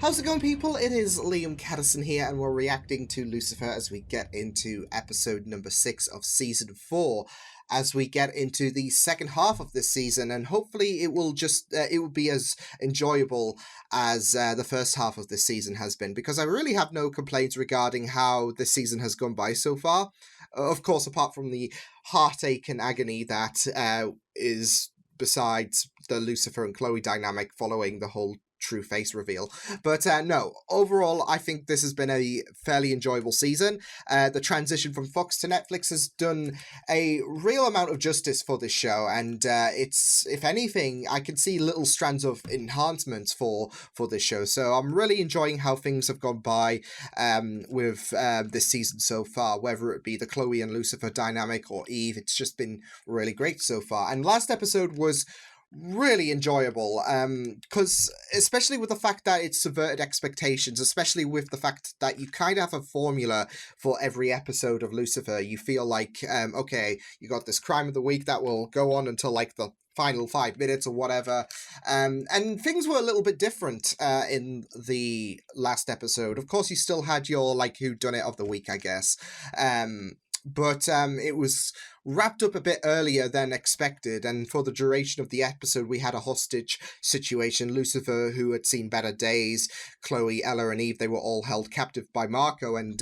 How's it going, people? It is Liam Caddison here, and we're reacting to Lucifer as we get into episode number 6 of season 4, as we get into the second half of this season, and hopefully it will be as enjoyable as the first half of this season has been, because I really have no complaints regarding how this season has gone by so far. Of course, apart from the heartache and agony that is besides the Lucifer and Chloe dynamic following the whole true face reveal. But no, overall, I think this has been a fairly enjoyable season. The transition from Fox to Netflix has done a real amount of justice for this show, and it's, if anything, I can see little strands of enhancements for this show. So I'm really enjoying how things have gone by with this season so far, whether it be the Chloe and Lucifer dynamic or Eve. It's just been really great so far. And last episode was really enjoyable, because especially with the fact that it subverted expectations, especially with the fact that you kind of have a formula for every episode of Lucifer. You feel like, okay, you got this crime of the week that will go on until like the final 5 minutes or whatever, and things were a little bit different in the last episode. Of course, you still had your like whodunit of the week, I guess, but it was wrapped up a bit earlier than expected, and for the duration of the episode we had a hostage situation. Lucifer, who had seen better days, Chloe, Ella and Eve, they were all held captive by Marco, and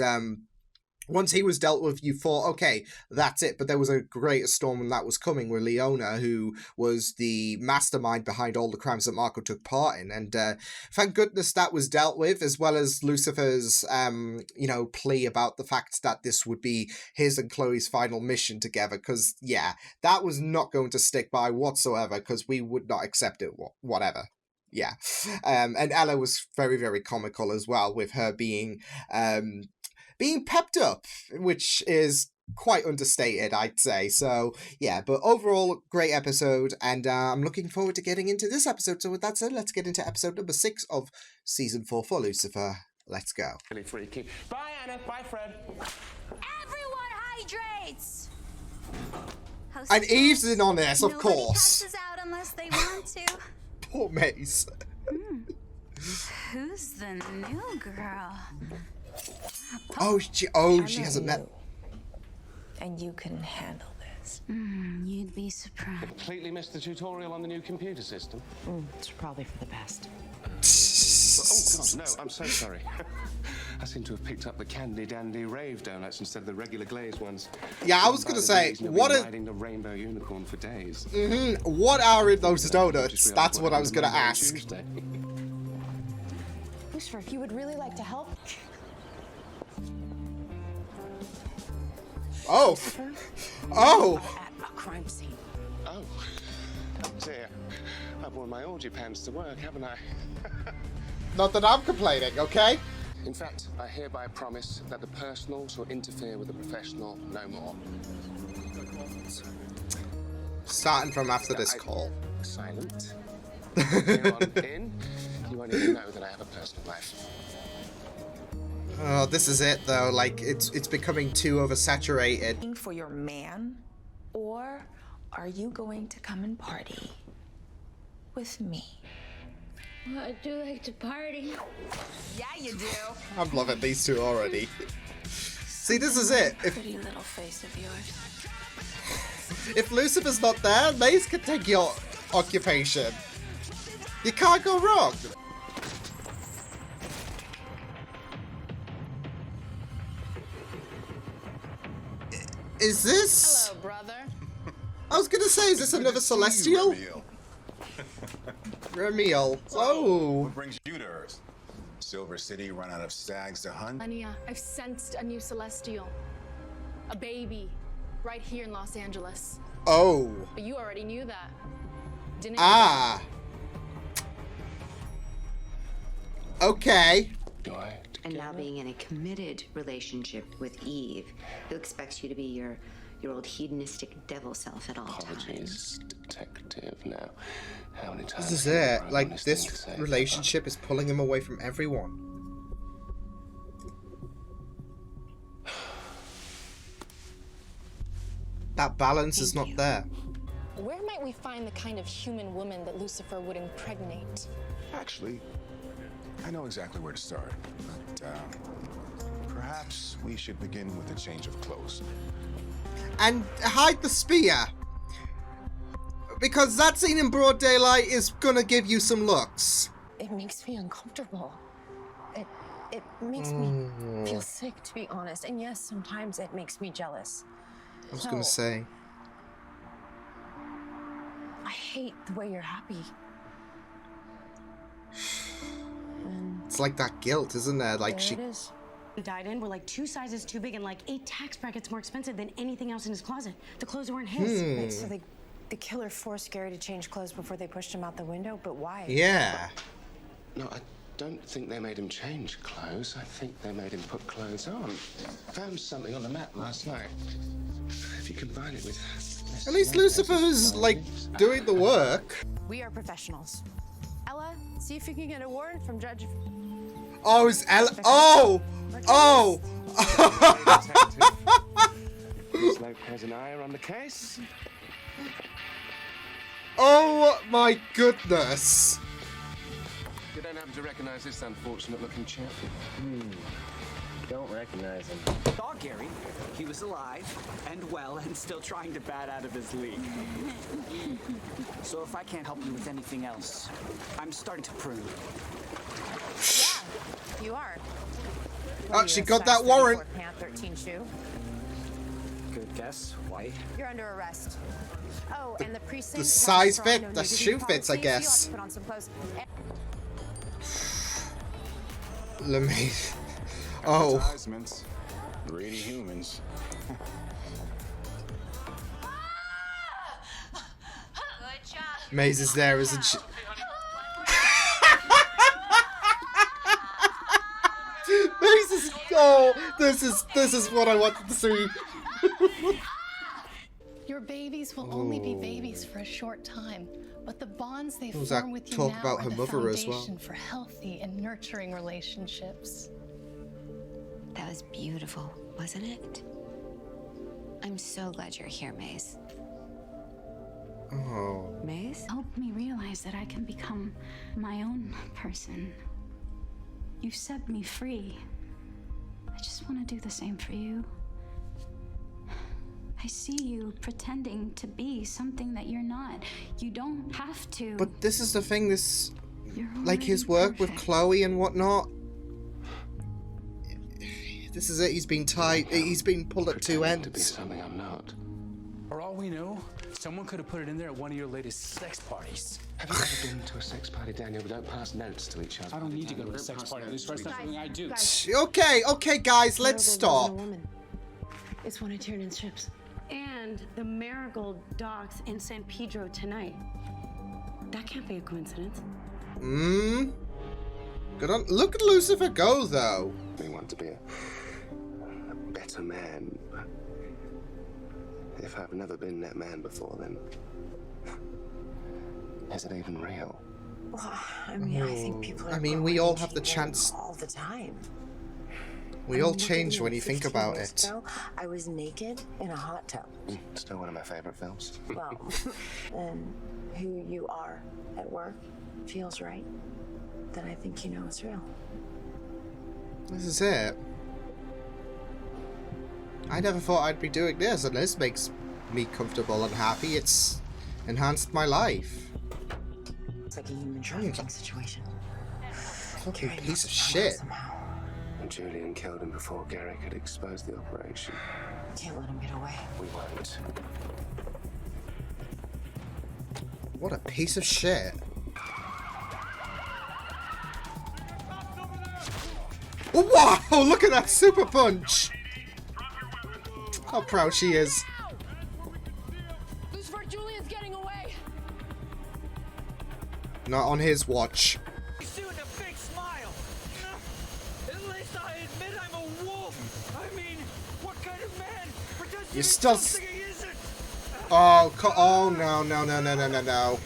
once he was dealt with, you thought, okay, that's it. But there was a greater storm that was coming with Leona, who was the mastermind behind all the crimes that Marco took part in. And thank goodness that was dealt with, as well as Lucifer's, plea about the fact that this would be his and Chloe's final mission together. Because, yeah, that was not going to stick by whatsoever, because we would not accept it, whatever. Yeah. And Ella was very, very comical as well, with her being pepped up, which is quite understated, I'd say. So, yeah, but overall, great episode, and I'm looking forward to getting into this episode. So with that said, let's get into episode number 6 of season 4 for Lucifer. Let's go. Really freaky. Bye, Anna. Bye, Fred. Everyone hydrates! And Eve's in on this, of course. Nobody passes out unless they want to. Poor Maze. Who's the new girl? Oh, she hasn't met. And you can handle this. You'd be surprised. Completely missed the tutorial on the new computer system. It's probably for the best. Oh, God, no, I'm so sorry. I seem to have picked up the Candy Dandy Rave donuts instead of the regular glazed ones. Yeah, I was going to say, what are... riding the rainbow unicorn for days. What are in those donuts? That's what I was going to ask. Lucifer, if you would really like to help... Oh! Oh! At a crime scene. Oh, dear. I've worn my orgy pants to work, haven't I? Not that I'm complaining, okay? In fact, I hereby promise that the personal shall interfere with the professional no more. Starting from after this call. Silent. Here on in, you won't even know that I have a personal life. Oh, this is it though. Like, it's becoming too oversaturated. For your man, or are you going to come and party with me? Well, I do like to party. Yeah, you do. I'm loving these two already. See, this is it. Pretty little face of yours. If Lucifer's not there, Maze can take your occupation. You can't go wrong. Is this... Hello, brother. I was gonna say, is this another Celestial? Remiel. Oh. What brings you to Earth? Silver City run out of stags to hunt? Ania, I've sensed a new Celestial. A baby. Right here in Los Angeles. Oh. But you already knew that. Didn't you? Ah. Okay. And now being in a committed relationship with Eve, who expects you to be your old hedonistic devil self at all times. Detective now. How many times This is it. Like, this relationship is pulling him away from everyone. That balance is not there. Where might we find the kind of human woman that Lucifer would impregnate? Actually, I know exactly where to start, but perhaps we should begin with a change of clothes. And hide the spear. Because that scene in broad daylight is gonna give you some looks. It makes me uncomfortable. It makes me feel sick, to be honest. And yes, sometimes it makes me jealous. I was gonna say. I hate the way you're happy. It's like that guilt, isn't there? Like There she. it is. Died in were like 2 sizes too big and like 8 tax brackets more expensive than anything else in his closet. The clothes weren't his. Wait, so the killer forced Gary to change clothes before they pushed him out the window? But why? Yeah. No, I don't think they made him change clothes. I think they made him put clothes on. Found something on the mat last night. If you combine it with... At least Lucifer's like doing the work. We are professionals. Ella, see if you can get a warrant from Judge. Oh, it's Ella. Oh! Oh! Miss Lopez and I are on the case. Oh my goodness. You don't happen to recognize this unfortunate-looking chap? Don't recognize him. Saw Gary. He was alive and well and still trying to bat out of his league. So if I can't help you with anything else, I'm starting to prune. Yeah, you are. Oh, she got that warrant. Pant, 13 shoe. Good guess. White. You're under arrest. Oh, and the precinct. The size fit, the shoe fits, I guess. Put on some clothes. Let me. Oh. Advertisements. Greedy humans. Good job. Maze is there, isn't she? Maze is. Oh, this is what I wanted to see. Your babies will only be babies for a short time, but the bonds they was that form with you talk now about are her the mother as well? foundation for healthy and nurturing relationships. That was beautiful, wasn't it? I'm so glad you're here, Maze. Oh. Maze? Help me realize that I can become my own person. You set me free. I just want to do the same for you. I see you pretending to be something that you're not. You don't have to. But this is the thing, this, You're like his already work with perfect. Chloe and whatnot. This is it, he's been tied, he's been pulled at two Pretending to be ends. something I'm not. For all we know, someone could have put it in there at one of your latest sex parties. Have you ever been to a sex party, Daniel? We don't pass notes to each other. I don't need to go to a sex party. At least that's not something I do. Okay, guys, let's stop. It's when I turn in strips. And the Marigold docks in San Pedro tonight. That can't be a coincidence. Good on. Look at Lucifer go, though. We want to be a better man. If I've never been that man before, then is it even real? Well, I mean, I think people are. I mean, we all have the chance. All the time. We all change when you think about it. I was naked in a hot tub. Still one of my favorite films. Well, and who you are at work feels right, then I think you know it's real. This is it. I never thought I'd be doing this, and this makes me comfortable and happy. It's enhanced my life. It's like a human trafficking situation. Fucking piece of shit. And Julian killed him before Gary could expose the operation. Can't let him get away. We won't. What a piece of shit. Wow, look at that super punch. How proud she is. Lucifer, Julian's getting away. Not on his watch. Shooting a big smile. At least I admit I'm a wolf. I mean, what kind of man pretends You're still. something he isn't? Oh no.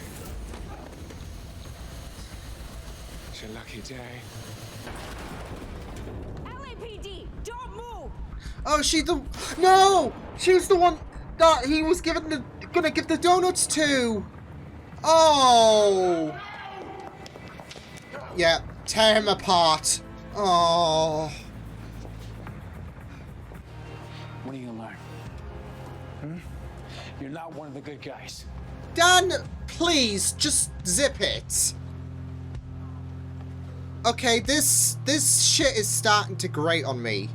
It's your lucky day. LAPD, don't move! Oh, no! She was the one that he was gonna give the donuts to. Oh. Yeah, Tear him apart. Oh. When are you gonna learn? You're not one of the good guys. Dan, please, just zip it. Okay, this shit is starting to grate on me.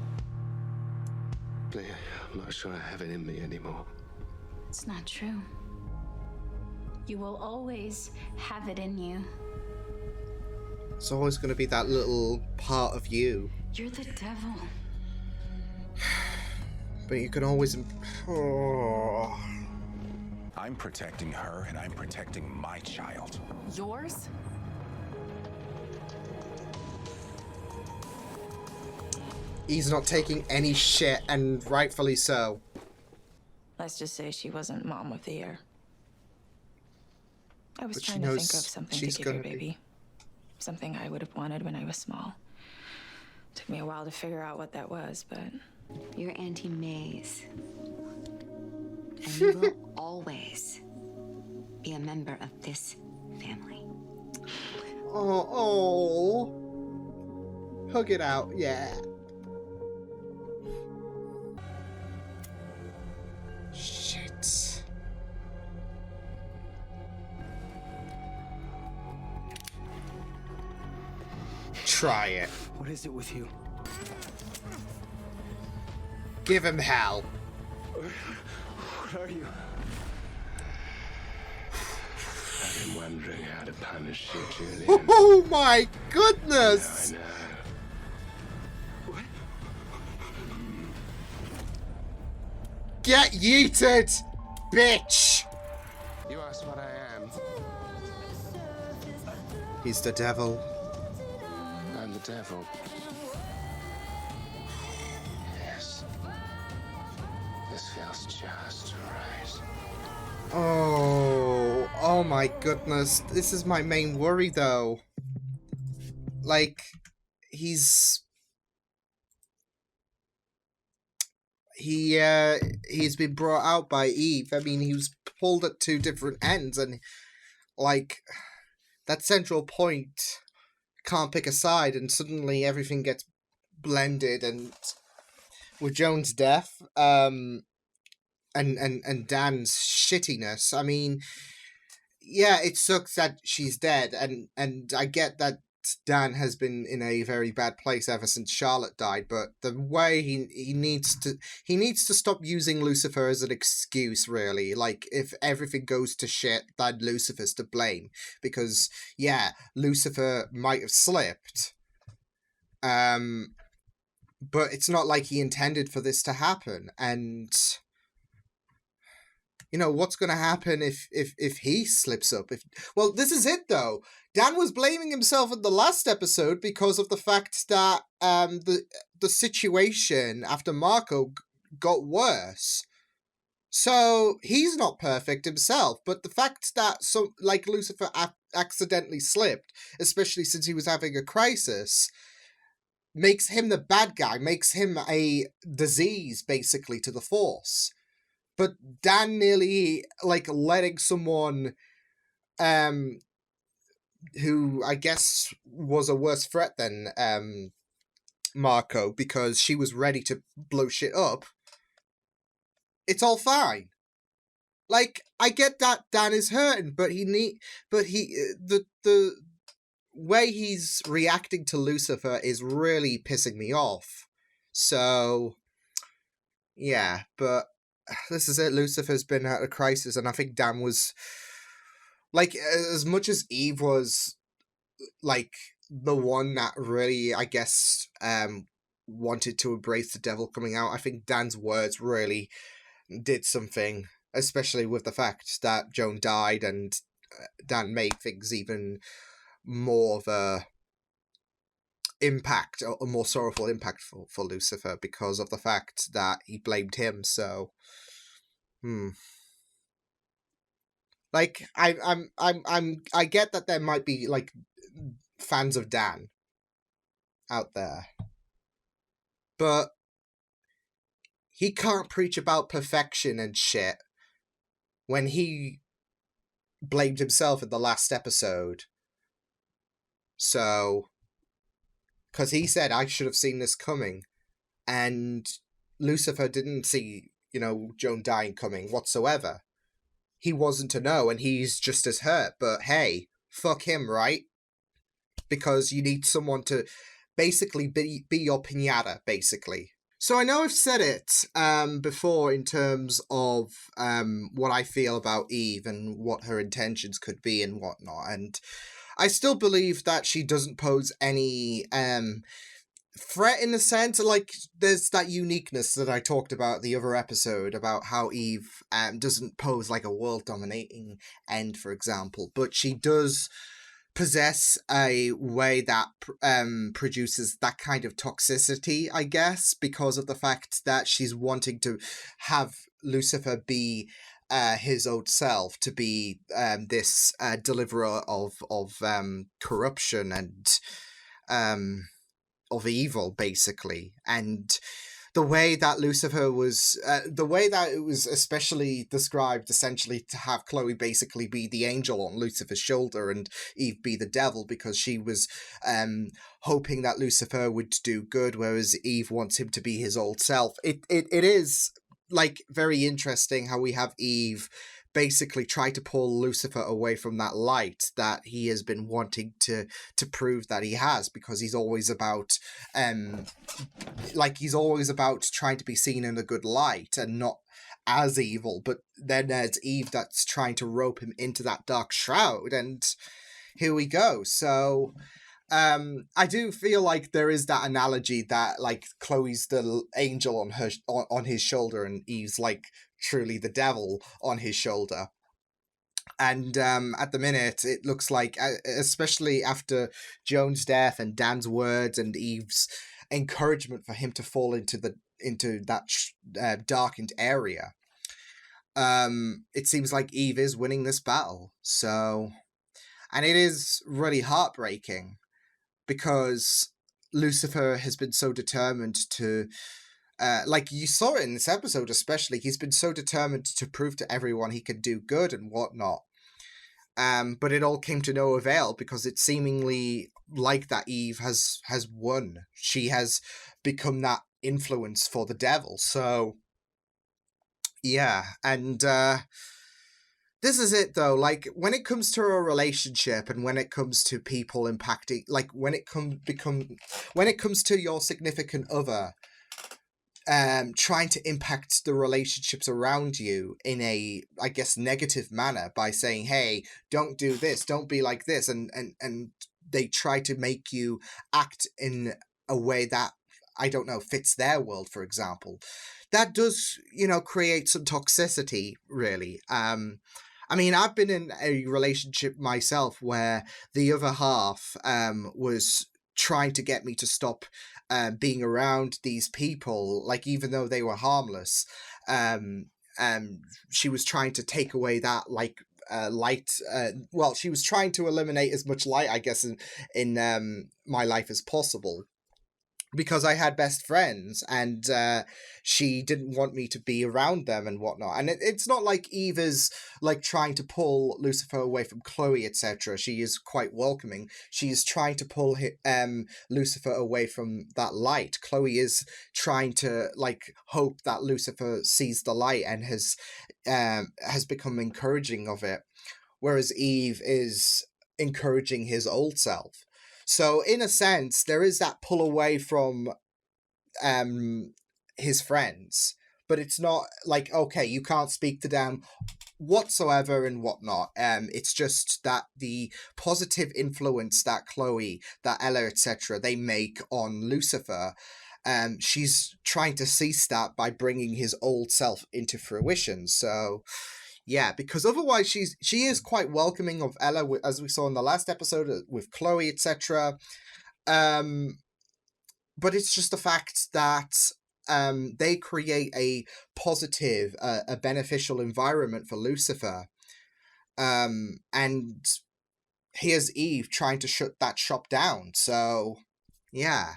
I'm not sure I have it in me anymore. It's not true. You will always have it in you. It's always going to be that little part of you. You're the devil. But you can always... Oh. I'm protecting her, and I'm protecting my child. Yours? He's not taking any shit, and rightfully so. Let's just say she wasn't mom of the year. I was But she trying to think of knows something to she's give your gonna be. baby. Something I would have wanted when I was small. Took me a while to figure out what that was, but... You're Auntie May's. And you will always be a member of this family. Oh. Hug it out, yeah. Shit. Try it. What is it with you? Give him hell. What are you? I've been wondering how to punish you, Julian. Oh my goodness! I know. Get yeeted, bitch! You asked what I am. He's the devil. I'm the devil. Yes. This feels just right. Oh my goodness. This is my main worry though. Like, he's been brought out by Eve. I mean, he was pulled at two different ends, and like that central point can't pick a side, and suddenly everything gets blended. And with Joan's death, and Dan's shittiness, I mean, yeah, it sucks that she's dead, and I get that Dan has been in a very bad place ever since Charlotte died, but the way he needs to stop using Lucifer as an excuse, really. Like, if everything goes to shit, then Lucifer's to blame, because yeah, Lucifer might have slipped, but it's not like he intended for this to happen. And you know, what's going to happen if he slips up? Well, this is it though. Dan was blaming himself in the last episode because of the fact that the situation after Marco got worse. So he's not perfect himself, but the fact that Lucifer accidentally slipped, especially since he was having a crisis, makes him the bad guy, makes him a disease basically to the Force. But Dan nearly letting someone who I guess was a worse threat than Marco, because she was ready to blow shit up. It's all fine. Like, I get that Dan is hurting, but the way he's reacting to Lucifer is really pissing me off. So yeah, but this is it. Lucifer's been at a crisis, and I think Dan was, like, as much as Eve was like the one that really, I guess, wanted to embrace the devil coming out, I think Dan's words really did something, especially with the fact that Joan died, and Dan made things even more of a impact, a more sorrowful impact for Lucifer, because of the fact that he blamed him. So like, I get that there might be like fans of Dan out there, but he can't preach about perfection and shit when he blamed himself in the last episode. So because he said, I should have seen this coming. And Lucifer didn't see, Joan dying coming whatsoever. He wasn't to know, and he's just as hurt. But hey, fuck him, right? Because you need someone to basically be your piñata, basically. So I know I've said it before in terms of what I feel about Eve and what her intentions could be and whatnot. And I still believe that she doesn't pose any threat in the sense, like, there's that uniqueness that I talked about the other episode about how Eve doesn't pose like a world dominating end, for example, but she does possess a way that produces that kind of toxicity, I guess, because of the fact that she's wanting to have Lucifer be his old self, to be this deliverer of corruption and of evil, basically. And the way that Lucifer was, the way that it was especially described, essentially, to have Chloe basically be the angel on Lucifer's shoulder and Eve be the devil, because she was hoping that Lucifer would do good, whereas Eve wants him to be his old self. It is, like, very interesting how we have Eve basically try to pull Lucifer away from that light that he has been wanting to prove that he has, because he's always about he's always about trying to be seen in a good light and not as evil. But then there's Eve that's trying to rope him into that dark shroud, and here we go. So I do feel like there is that analogy that, like, Chloe's the angel on his shoulder and Eve's like truly the devil on his shoulder. And at the minute, it looks like, especially after Joan's death and Dan's words and Eve's encouragement for him to fall into that darkened area, it seems like Eve is winning this battle. So, and it is really heartbreaking, because Lucifer has been so determined to, like you saw it in this episode especially, he's been so determined to prove to everyone he could do good and whatnot. But it all came to no avail, because it's seemingly like that Eve has won. She has become that influence for the devil. So, yeah, and this is it, though. Like, when it comes to a relationship and when it comes to people impacting, like, when it comes to your significant other, trying to impact the relationships around you in a, I guess, negative manner by saying, hey, don't do this, don't be like this, and they try to make you act in a way that, I don't know, fits their world, for example. That does, create some toxicity, really. I mean, I've been in a relationship myself where the other half was trying to get me to stop being around these people, like, even though they were harmless. She was trying to take away that, like, light. Well, she was trying to eliminate as much light, I guess, in my life as possible, because I had best friends, and she didn't want me to be around them and whatnot. And it's not like Eve is, like, trying to pull Lucifer away from Chloe, etc. She is quite welcoming. She is trying to pull Lucifer away from that light. Chloe is trying to, like, hope that Lucifer sees the light and has become encouraging of it, whereas Eve is encouraging his old self. So, in a sense, there is that pull away from his friends, but it's not like, okay, you can't speak to them whatsoever and whatnot. It's just that the positive influence that Chloe, that Ella, etc., they make on Lucifer, she's trying to cease that by bringing his old self into fruition. So, yeah, because otherwise she is quite welcoming of Ella, as we saw in the last episode with Chloe, etc. But it's just the fact that they create a positive, a beneficial environment for Lucifer. And here's Eve trying to shut that shop down. So, yeah.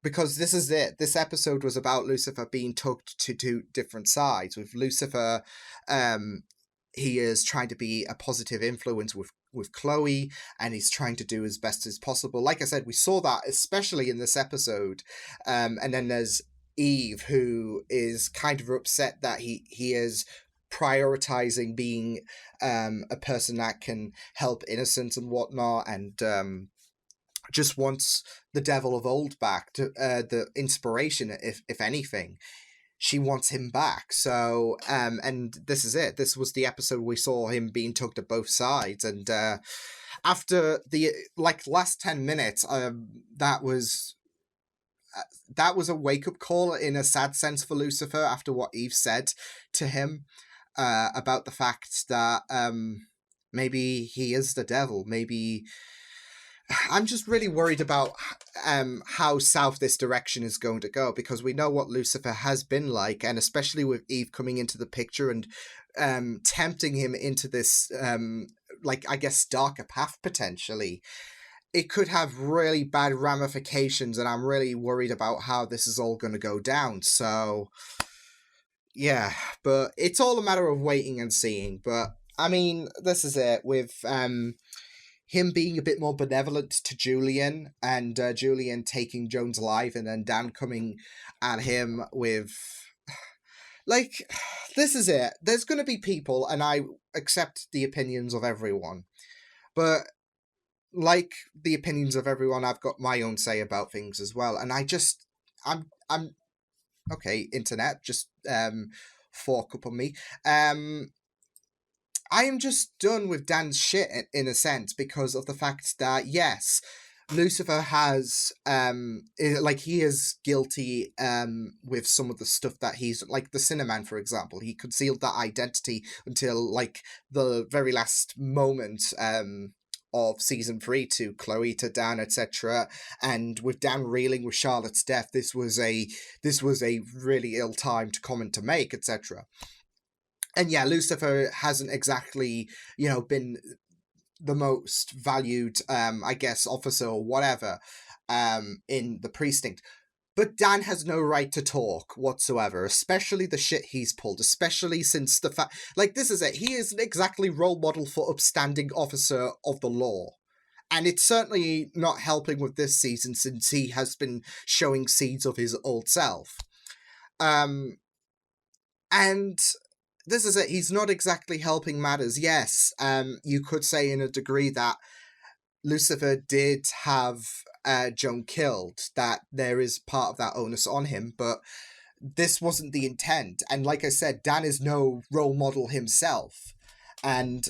Because this is it. This episode was about Lucifer being tugged to two different sides. With Lucifer, he is trying to be a positive influence with Chloe, and he's trying to do as best as possible. Like I said, we saw that especially in this episode. And then there's Eve, who is kind of upset that he is prioritizing being a person that can help innocents and whatnot, and just wants the devil of old back, to the inspiration, if anything. She wants him back. So and this is it. This was the episode we saw him being tugged at both sides, and after the last 10 minutes, that was a wake-up call in a sad sense for Lucifer, after what Eve said to him about the fact that maybe he is the devil. Maybe I'm just really worried about how south this direction is going to go, because we know what Lucifer has been like, and especially with Eve coming into the picture and tempting him into this I guess darker path potentially. It could have really bad ramifications, and I'm really worried about how this is all going to go down. So yeah, but it's all a matter of waiting and seeing. But I mean, this is it, with him being a bit more benevolent to Julian, and Julian taking Joan's life, and then Dan coming at him with... this is it. There's going to be people, and I accept the opinions of everyone, but like the opinions of everyone, I've got my own say about things as well, and I'm okay, internet, just fork up on me. I am just done with Dan's shit in a sense, because of the fact that, yes, Lucifer has, he is guilty with some of the stuff that he's, like the Cinnamon, for example. He concealed that identity until, the very last moment of season 3 to Chloe, to Dan, etc. And with Dan reeling with Charlotte's death, this was a really ill timed comment to make, etc. And yeah, Lucifer hasn't exactly, been the most valued, I guess, officer or whatever in the precinct. But Dan has no right to talk whatsoever, especially the shit he's pulled, especially since the fact... this is it. He isn't exactly role model for upstanding officer of the law. And it's certainly not helping with this season, since he has been showing seeds of his old self. And... this is it. He's not exactly helping matters. Yes, you could say in a degree that Lucifer did have Joan killed, that there is part of that onus on him, but this wasn't the intent. And like I said, Dan is no role model himself. And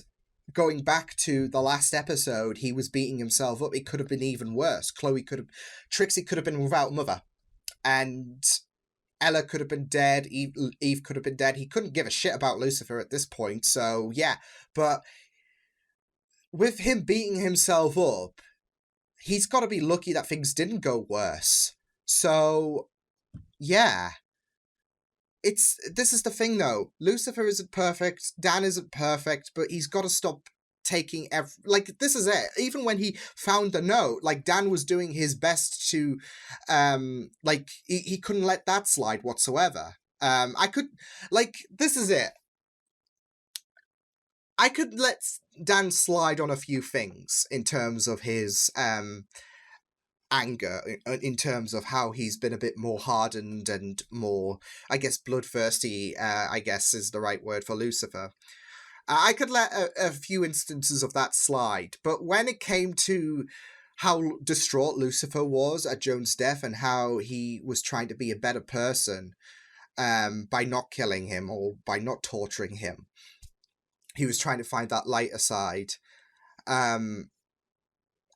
going back to the last episode, he was beating himself up. It could have been even worse. Trixie could have been without mother. And... Ella could have been dead, Eve could have been dead. He couldn't give a shit about Lucifer at this point, so yeah. But with him beating himself up, he's got to be lucky that things didn't go worse. So, yeah. This is the thing, though. Lucifer isn't perfect, Dan isn't perfect, but he's got to stop taking this is it. Even when he found the note, Dan was doing his best to he couldn't let that slide whatsoever. This is it. I could let Dan slide on a few things in terms of his anger, in terms of how he's been a bit more hardened and more, I guess, bloodthirsty, I guess is the right word for Lucifer. I could let a few instances of that slide, but when it came to how distraught Lucifer was at Joan's death, and how he was trying to be a better person by not killing him or by not torturing him, he was trying to find that lighter side,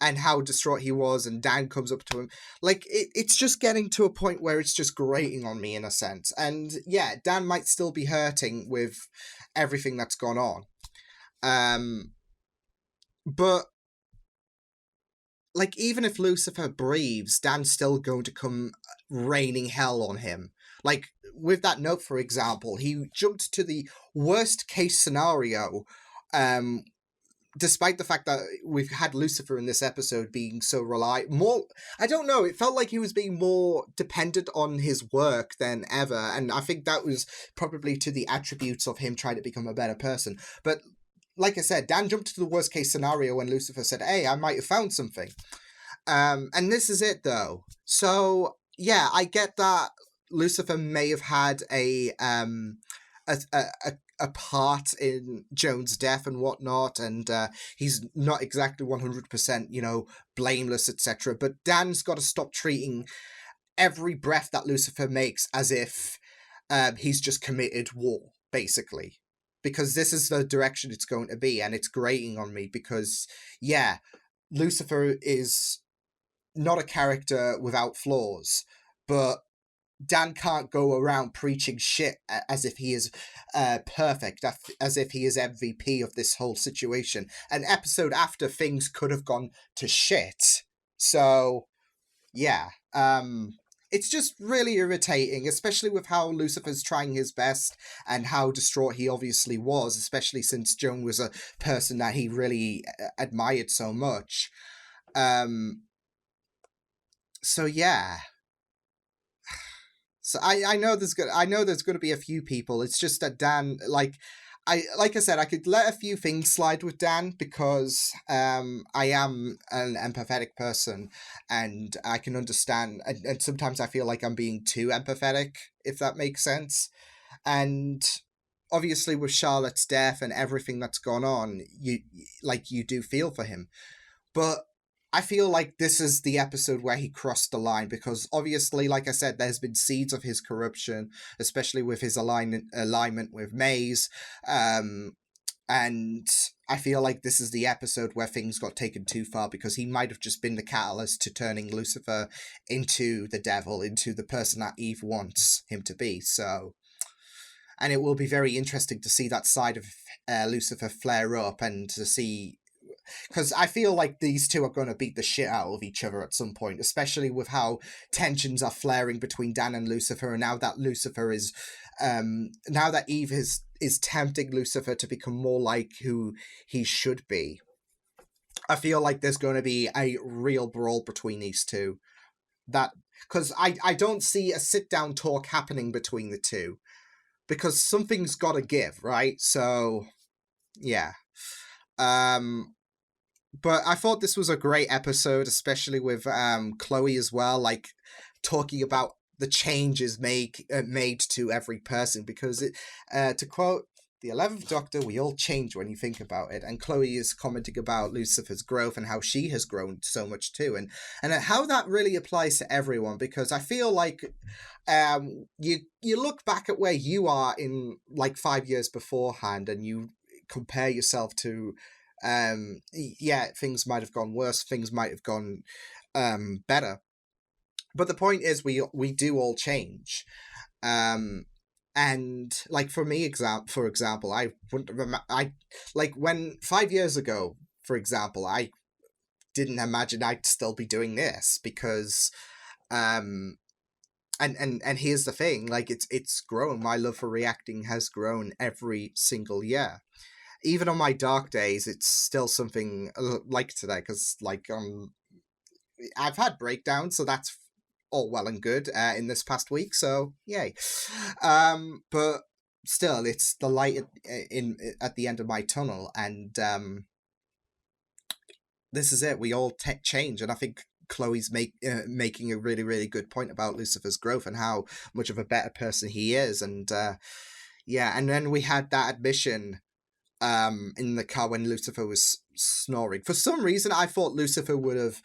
and how distraught he was, and Dan comes up to him. It's just getting to a point where it's just grating on me in a sense. And yeah, Dan might still be hurting with everything that's gone on. But even if Lucifer breathes, Dan's still going to come raining hell on him. With that note, for example, he jumped to the worst case scenario, despite the fact that we've had Lucifer in this episode being so I don't know, it felt like he was being more dependent on his work than ever, and I think that was probably to the attributes of him trying to become a better person. But like I said, Dan jumped to the worst case scenario when Lucifer said, hey, I might have found something. And this is it, though. So, yeah, I get that Lucifer may have had a part in Joan's death and whatnot, and he's not exactly 100%, blameless, etc. But Dan's got to stop treating every breath that Lucifer makes as if he's just committed war, basically. Because this is the direction it's going to be, and it's grating on me because, yeah, Lucifer is not a character without flaws, but Dan can't go around preaching shit as if he is perfect, as if he is MVP of this whole situation. An episode after, things could have gone to shit. So, yeah. It's just really irritating, especially with how Lucifer's trying his best and how distraught he obviously was, especially since Joan was a person that he really admired so much. So yeah. So I know there's going to be a few people. It's just that Dan, like I said, I could let a few things slide with Dan because I am an empathetic person and I can understand, and sometimes I feel like I'm being too empathetic, if that makes sense. And obviously with Charlotte's death and everything that's gone on, you do feel for him. But I feel like this is the episode where he crossed the line because obviously, like I said, there's been seeds of his corruption, especially with his alignment with Maze. And I feel like this is the episode where things got taken too far because he might have just been the catalyst to turning Lucifer into the devil, into the person that Eve wants him to be. So, and it will be very interesting to see that side of Lucifer flare up and to see, because I feel like these two are going to beat the shit out of each other at some point, especially with how tensions are flaring between Dan and Lucifer, and now that Lucifer is, now that Eve is tempting Lucifer to become more like who he should be. I feel like there's going to be a real brawl between these two. That because I don't see a sit-down talk happening between the two, because something's got to give, right? So, yeah. But I thought this was a great episode, especially with Chloe as well, like talking about the changes made to every person, because to quote the 11th Doctor, we all change when you think about it. And Chloe is commenting about Lucifer's growth and how she has grown so much too, and how that really applies to everyone, because I feel like you look back at where you are in like 5 years beforehand and you compare yourself to things might have gone worse, things might have gone better, but the point is we do all change. And like for me, for example, I wouldn't remember, like when 5 years ago, for example, I didn't imagine I'd still be doing this, because and here's the thing, like it's grown. My love for reacting has grown every single year. Even on my dark days, it's still something like today, because like I've had breakdowns, so that's all well and good in this past week, so yay. But still, it's the light at the end of my tunnel, and this is it. We all change, and I think Chloe's making a really, really good point about Lucifer's growth and how much of a better person he is, and and then we had that admission in the car when Lucifer was snoring. For some reason, I thought Lucifer would have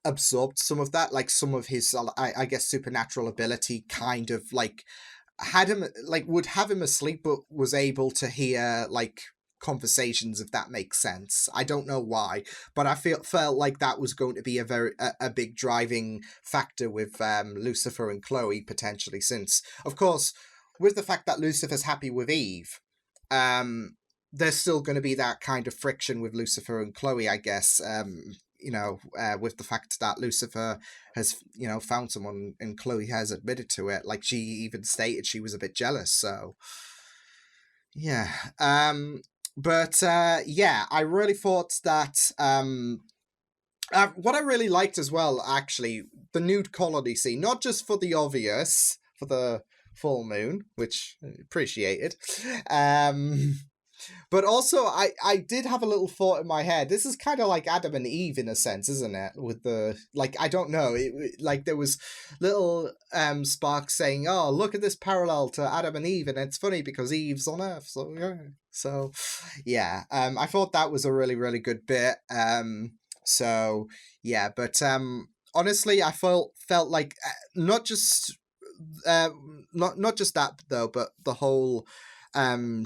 absorbed some of that, like some of his, I guess, supernatural ability, kind of like had him, like would have him asleep, but was able to hear like conversations, if that makes sense. I don't know why, but I felt like that was going to be a big driving factor with Lucifer and Chloe potentially, since of course with the fact that Lucifer's happy with Eve, there's still going to be that kind of friction with Lucifer and Chloe, I guess, with the fact that Lucifer has, found someone and Chloe has admitted to it. Like, she even stated she was a bit jealous, so, yeah. I really thought that, what I really liked as well, actually, the nude colony scene, not just for the obvious, for the full moon, which I appreciated, But also, I did have a little thought in my head. This is kind of like Adam and Eve in a sense, isn't it? With the, like, I don't know. Like, there was little sparks saying, oh, look at this parallel to Adam and Eve. And it's funny because Eve's on Earth. So, yeah. So, yeah. I thought that was a really, really good bit. So, yeah. But honestly, I felt like not just that, though, but the whole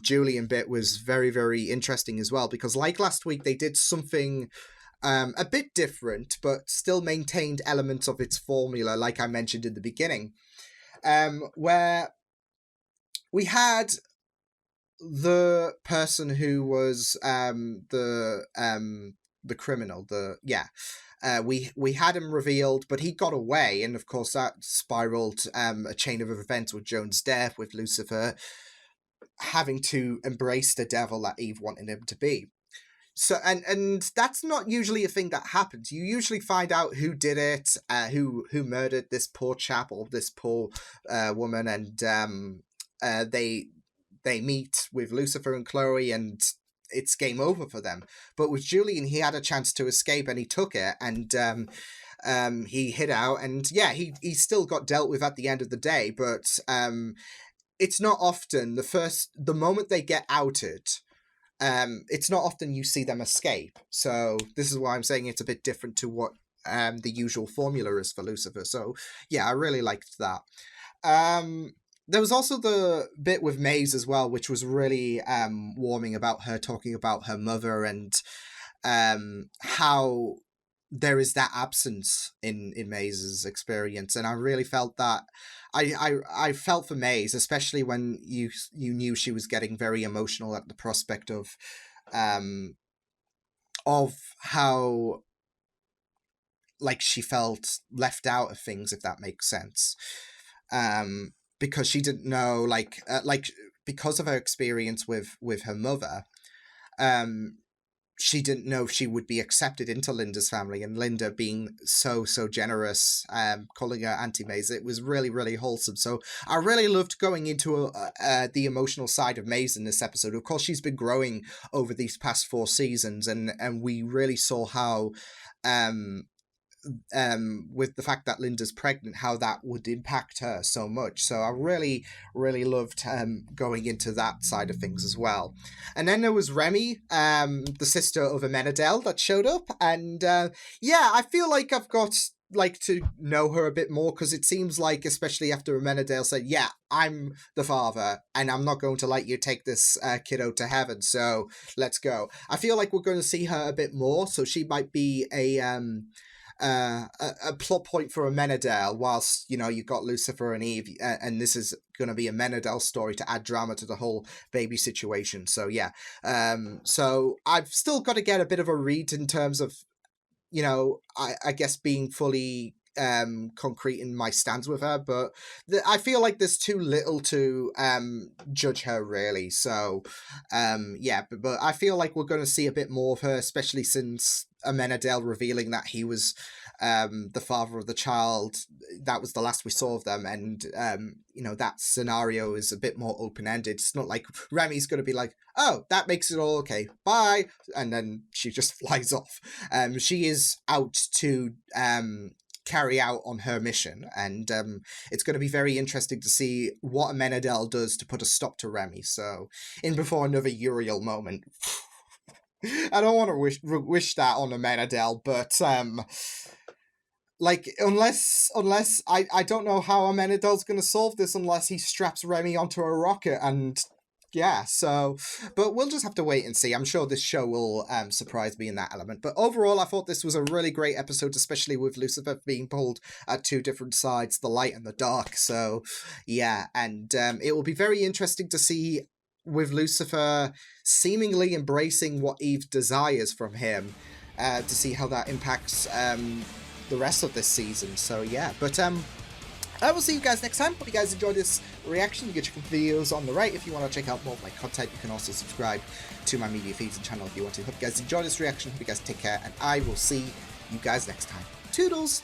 Julian bit was very, very interesting as well, because like last week they did something a bit different but still maintained elements of its formula, like I mentioned in the beginning, where we had the person who was the criminal, we had him revealed, but he got away, and of course that spiraled a chain of events with Joan's death, with Lucifer having to embrace the devil that Eve wanted him to be. So, and that's not usually a thing that happens. You usually find out who did it, who murdered this poor chap or this poor woman, and they meet with Lucifer and Chloe, and it's game over for them. But with Julian, he had a chance to escape, and he took it, and he hid out, and yeah, he still got dealt with at the end of the day, but it's not often the moment they get outed, it's not often you see them escape. So this is why I'm saying it's a bit different to what the usual formula is for Lucifer. So yeah, I really liked that. There was also the bit with Maze as well, which was really warming, about her talking about her mother and how there is that absence in Maze's experience. And I really felt that I felt for Maze, especially when you knew she was getting very emotional at the prospect of how like she felt left out of things, if that makes sense. Because she didn't know, like because of her experience with her mother, she didn't know if she would be accepted into Linda's family, and Linda being so generous, calling her Auntie Maze, it was really, really wholesome. So I really loved going into the emotional side of Maze in this episode. Of course, she's been growing over these past 4 seasons, and we really saw how with the fact that Linda's pregnant, how that would impact her so much. So I really, really loved going into that side of things as well. And then there was Remy, the sister of Amenadel, that showed up, and yeah, I feel like I've got to know her a bit more, because it seems like, especially after Amenadel said, yeah, I'm the father and I'm not going to let you take this kiddo to heaven, so let's go. I feel like we're going to see her a bit more, so she might be a plot point for Amenadel, whilst, you know, you've got Lucifer and Eve, and this is going to be a Amenadel story to add drama to the whole baby situation. So yeah, so I've still got to get a bit of a read in terms of, you know, I guess being fully concrete in my stance with her, but I feel like there's too little to judge her, really. So yeah, but I feel like we're going to see a bit more of her, especially since Amenadel revealing that he was the father of the child. That was the last we saw of them, and you know, that scenario is a bit more open-ended. It's not like Remy's going to be like, oh, that makes it all okay, bye, and then she just flies off. She is out to carry out on her mission, and it's going to be very interesting to see what Amenadel does to put a stop to Remy. So in before another Uriel moment. I don't want to wish that on Amenadel, but like, unless I don't know how Amenadel's going to solve this unless he straps Remy onto a rocket, and yeah, so, but we'll just have to wait and see. I'm sure this show will surprise me in that element. But overall, I thought this was a really great episode, especially with Lucifer being pulled at 2 different sides, the light and the dark. So yeah, and it will be very interesting to see, with Lucifer seemingly embracing what Eve desires from him, to see how that impacts the rest of this season. So yeah, but I will see you guys next time. Hope you guys enjoyed this reaction. You can check out videos on the right if you want to check out more of my content. You can also subscribe to my media feeds and channel if you want to. Hope you guys enjoyed this reaction. Hope you guys take care, and I will see you guys next time. Toodles!